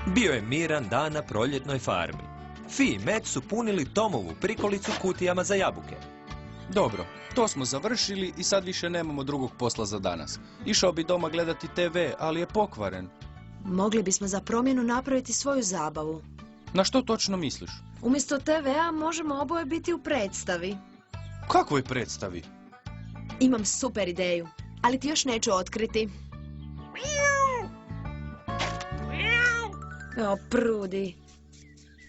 Bio je miran dan na proljetnoj farmi. Fi i Met su punili Tomovu prikolicu kutijama za jabuke. Dobro, to smo završili i sad više nemamo drugog posla za danas. Išao bi doma gledati TV, ali je pokvaren. Mogli bismo za promjenu napraviti svoju zabavu. Na što točno misliš? Umjesto TV-a možemo oboje biti u predstavi. Kakvoj predstavi? Imam super ideju, ali ti još neću otkriti. O, Prudi.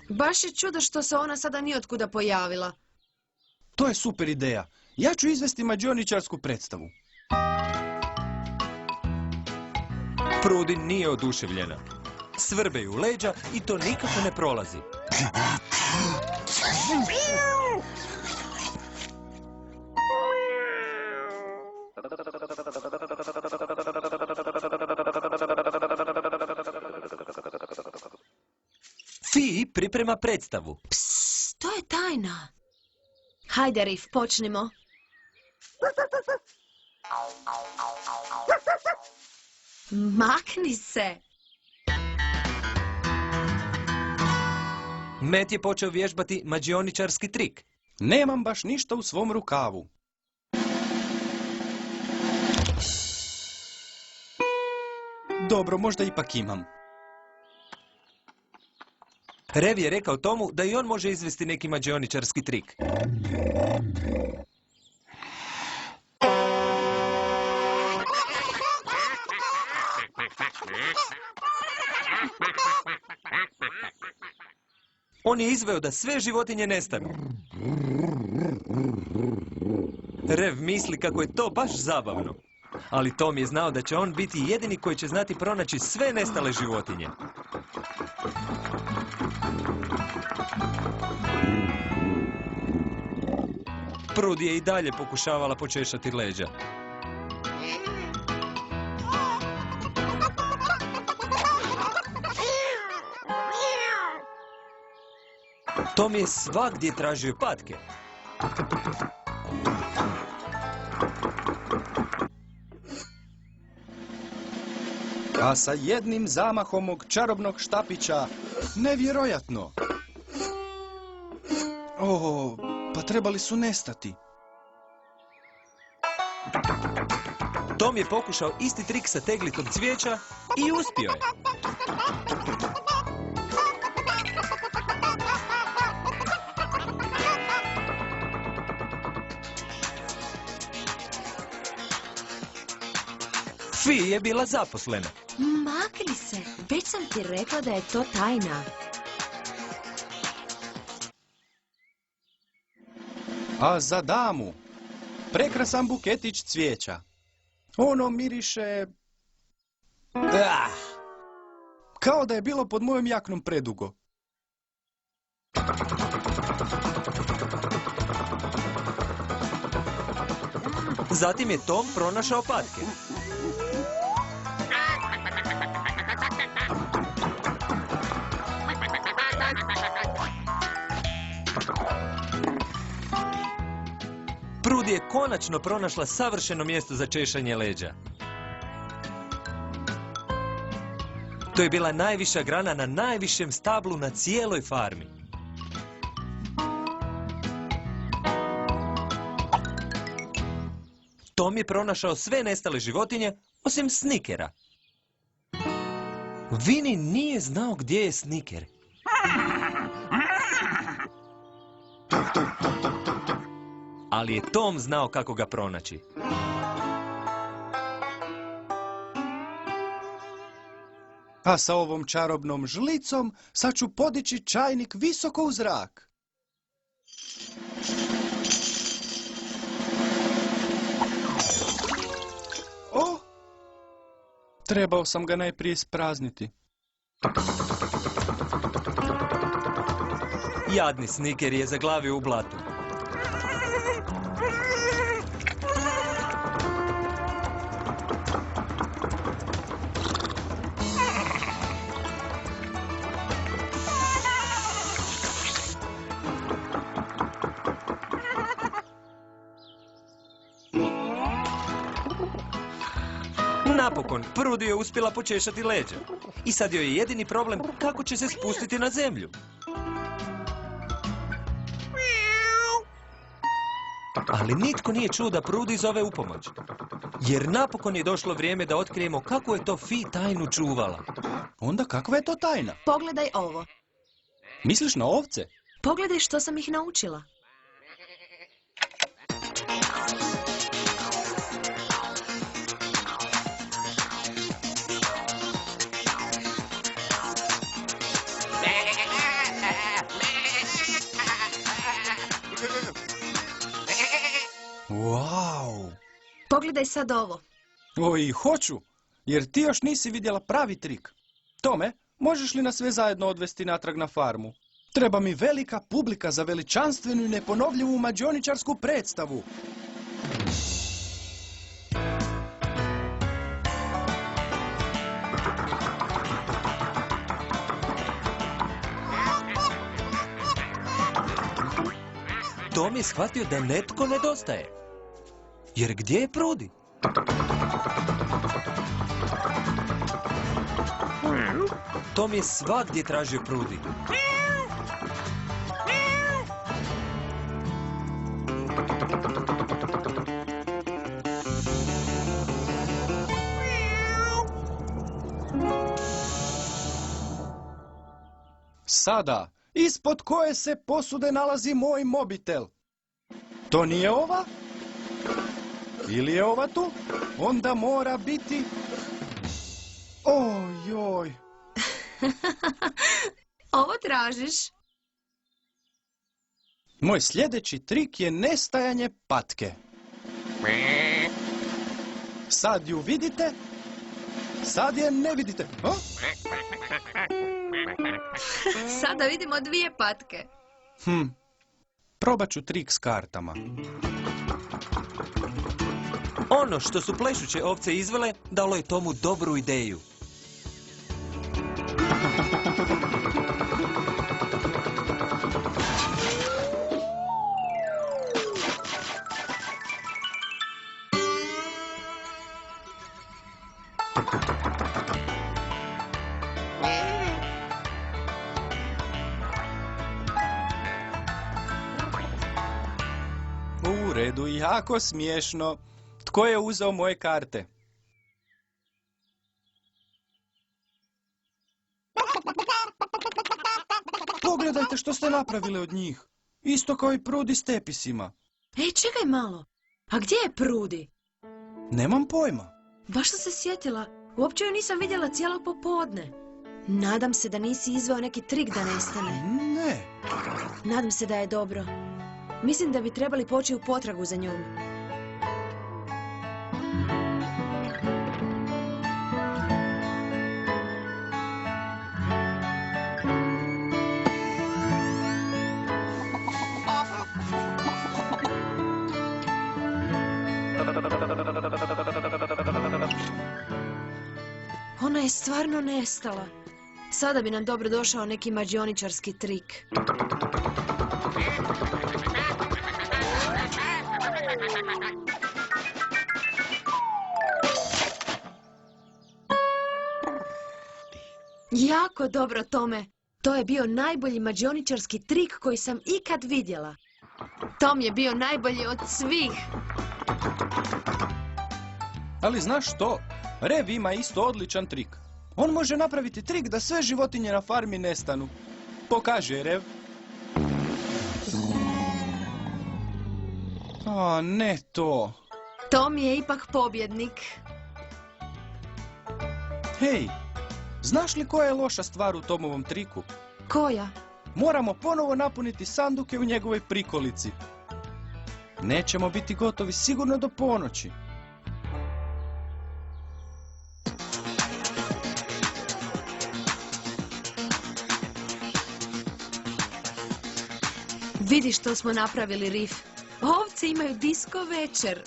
Baš je čudo što se ona sada nijotkuda pojavila. To je super ideja. Ja ću izvesti mađioničarsku predstavu. Prudi nije oduševljena. Svrbe ju leđa i to nikako ne prolazi. Fi priprema predstavu. Psst, to je tajna. Hajde, Rif, počnimo. Makni se. Met je počeo vježbati mađioničarski trik. Nemam baš ništa u svom rukavu. Dobro, možda ipak imam. Rev je rekao Tomu da i on može izvesti neki mađioničarski trik. On je izveo da sve životinje nestanu. Rev misli kako je to baš zabavno. Ali Tom je znao da će on biti jedini koji će znati pronaći sve nestale životinje. Prudi je i dalje pokušavala počešati leđa. Tom je svagdje tražio patke. A sa jednim zamahom mog čarobnog štapića, nevjerojatno! O, pa trebali su nestati. Tom je pokušao isti trik sa teglitom cvijeća i uspio je. Fi je bila zaposlena. Makni se. Već sam ti rekla da je to tajna. A za damu, prekrasan buketić cvijeća. Ono miriše... kao da je bilo pod mojom jaknom predugo. Zatim je Tom pronašao patke. Prudi je konačno pronašla savršeno mjesto za češanje leđa. To je bila najviša grana na najvišem stablu na cijeloj farmi. Tom je pronašao sve nestale životinje, osim Snikera. Vini nije znao gdje je Sniker. Ali je Tom znao kako ga pronaći. A sa ovom čarobnom žlicom sad ću podići čajnik visoko u zrak. O! Trebao sam ga najprije isprazniti. Jadni Sniker je zaglavio u blatu. Napokon, Prudi je uspjela počešati leđa. I sad joj je jedini problem kako će se spustiti na zemlju. Ali nitko nije čuo da Prudi zove upomoć. Jer napokon je došlo vrijeme da otkrijemo kako je to Fi tajnu čuvala. Onda kakva je to tajna? Pogledaj ovo. Misliš na ovce? Pogledaj što sam ih naučila. Wow! Pogledaj sad ovo. Oj, hoću, jer ti još nisi vidjela pravi trik. Tome, možeš li nas sve zajedno odvesti natrag na farmu? Treba mi velika publika za veličanstvenu i neponovljivu mađioničarsku predstavu. Tom je shvatio da netko nedostaje. Jer gdje je Prudi? Tom je svagdje tražio Prudi. Sada, ispod koje se posude nalazi moj mobitel? To nije ova? Ili je ova tu? Onda mora biti... Ojoj! Ovo tražiš? Moj sljedeći trik je nestajanje patke. Sad ju vidite, sad je ne vidite. A? Sada vidimo 2 patke. Probat ću trik s kartama. Ono što su plešuće ovce izvele dalo je Tomu dobru ideju. U redu, jako smiješno. Tko je uzeo moje karte? Pogledajte što ste napravili od njih. Isto kao i Prudi s tepisima. Ej, čekaj malo. A gdje je Prudi? Nemam pojma. Baš sam se sjetila. Uopće ju nisam vidjela cijelo popodne. Nadam se da nisi izveo neki trik da nestane. Ne. Nadam se da je dobro. Mislim da bi trebali poći u potragu za njom. Ona je stvarno nestala. Sada bi nam dobro došao neki mađioničarski trik. Jako dobro, Tome. To je bio najbolji mađioničarski trik koji sam ikad vidjela. Tom je bio najbolji od svih. Ali znaš što? Rev ima isto odličan trik. On može napraviti trik da sve životinje na farmi nestanu. Pokaže, Rev. A, ne to. Tom je ipak pobjednik. Hej, znaš li koja je loša stvar u Tomovom triku? Koja? Moramo ponovo napuniti sanduke u njegovoj prikolici. Nećemo biti gotovi sigurno do ponoći. Vidi što smo napravili, Rif. Ovce imaju disko večer.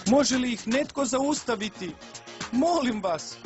Može li ih netko zaustaviti? Molim vas.